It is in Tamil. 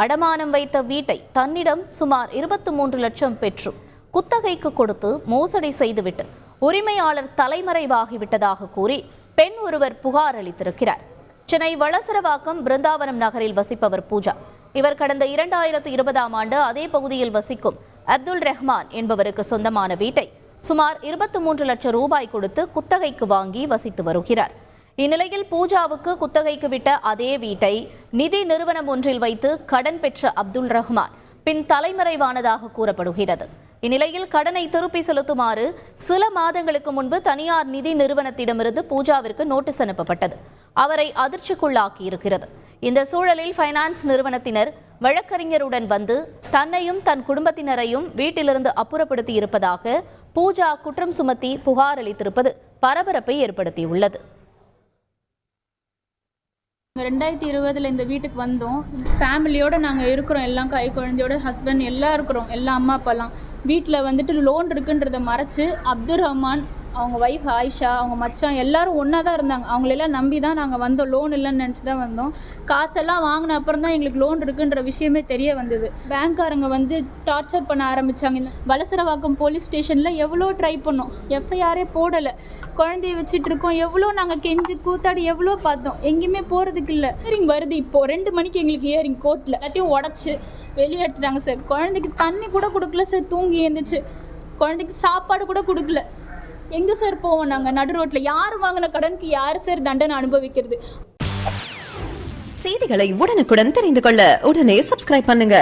அடமானம் வைத்த வீட்டை தன்னிடம் சுமார் 23 லட்சம் பெற்று குத்தகைக்கு கொடுத்து மோசடி செய்துவிட்டு உரிமையாளர் தலைமறைவாகிவிட்டதாக கூறி பெண் ஒருவர் புகார் அளித்திருக்கிறார். சென்னை வளசரவாக்கம் பிருந்தாவனம் நகரில் வசிப்பவர் பூஜா. இவர் கடந்த 2020ஆம் ஆண்டு அதே பகுதியில் வசிக்கும் அப்துல் ரஹ்மான் என்பவருக்கு சொந்தமான வீட்டை சுமார் 23 லட்சம் ரூபாய் கொடுத்து குத்தகைக்கு வாங்கி வசித்து வருகிறார். இந்நிலையில் பூஜாவுக்கு குத்தகைக்கு விட்ட அதே வீட்டை நிதி நிறுவனம் ஒன்றில் வைத்து கடன் பெற்ற அப்துல் ரஹ்மான் பின் தலைமறைவானதாக கூறப்படுகிறது. இந்நிலையில் கடனை திருப்பி செலுத்துமாறு சில மாதங்களுக்கு முன்பு தனியார் நிதி நிறுவனத்திடமிருந்து பூஜாவிற்கு நோட்டீஸ் அனுப்பப்பட்டது. அவரை அதிர்ச்சிக்குள்ளாக்கி இருக்கிறது. இந்த சூழலில் ஃபைனான்ஸ் நிறுவனத்தினர் வழக்கறிஞருடன் வந்து தன்னையும் தன் குடும்பத்தினரையும் வீட்டிலிருந்து அப்புறப்படுத்தி இருப்பதாக பூஜா குற்றம் சுமத்தி புகார் அளித்திருப்பது பரபரப்பை ஏற்படுத்தியுள்ளது. 2020 இந்த வீட்டுக்கு வந்தோம். ஃபேமிலியோடு நாங்கள் இருக்கிறோம், எல்லாம் கை குழந்தையோட ஹஸ்பண்ட் எல்லாம் இருக்கிறோம், எல்லாம் அம்மா அப்பாலாம். வீட்டில் வந்துட்டு லோன் இருக்குன்றதை மறைச்சு அப்துல் ரஹ்மான், அவங்க ஒய்ஃப் ஆயிஷா, அவங்க மச்சான் எல்லாரும் ஒன்றா தான் இருந்தாங்க. அவங்களெல்லாம் நம்பி தான் நாங்கள் வந்தோம். லோன் இல்லைன்னு நினச்சி தான் வந்தோம். காசெல்லாம் வாங்கின அப்புறம் தான் எங்களுக்கு லோன் இருக்குன்ற விஷயமே தெரிய வந்தது. பேங்க்காரங்க வந்து டார்ச்சர் பண்ண ஆரம்பித்தாங்க. இந்த வளசரவாக்கம் போலீஸ் ஸ்டேஷனில் எவ்வளோ ட்ரை பண்ணோம், எஃப்ஐஆரே போடலை. குழந்தைய வச்சுட்டு இருக்கோம், எவ்வளோ நாங்கள் கெஞ்சி கூத்தாடி எவ்வளோ பார்த்தோம், எங்கேயுமே போகிறதுக்கு இல்லை. ஹியரிங் வருது இப்போது 2 மணிக்கு எங்களுக்கு ஹியரிங் கோர்ட்டில். எல்லாத்தையும் உடச்சி வெளியே எடுத்துட்டாங்க சார். குழந்தைக்கு தண்ணி கூட கொடுக்கல சார், தூங்கி எழுந்துச்சு. குழந்தைக்கு சாப்பாடு கூட கொடுக்கல. எங்கே சார் போவோம் நாங்கள் நடு ரோட்டில்? யார் வாங்கின கடனுக்கு யார் சார் தண்டனை அனுபவிக்கிறது? செய்திகளை உடனுக்குடன் தெரிந்து கொள்ள உடனே சப்ஸ்கிரைப் பண்ணுங்க.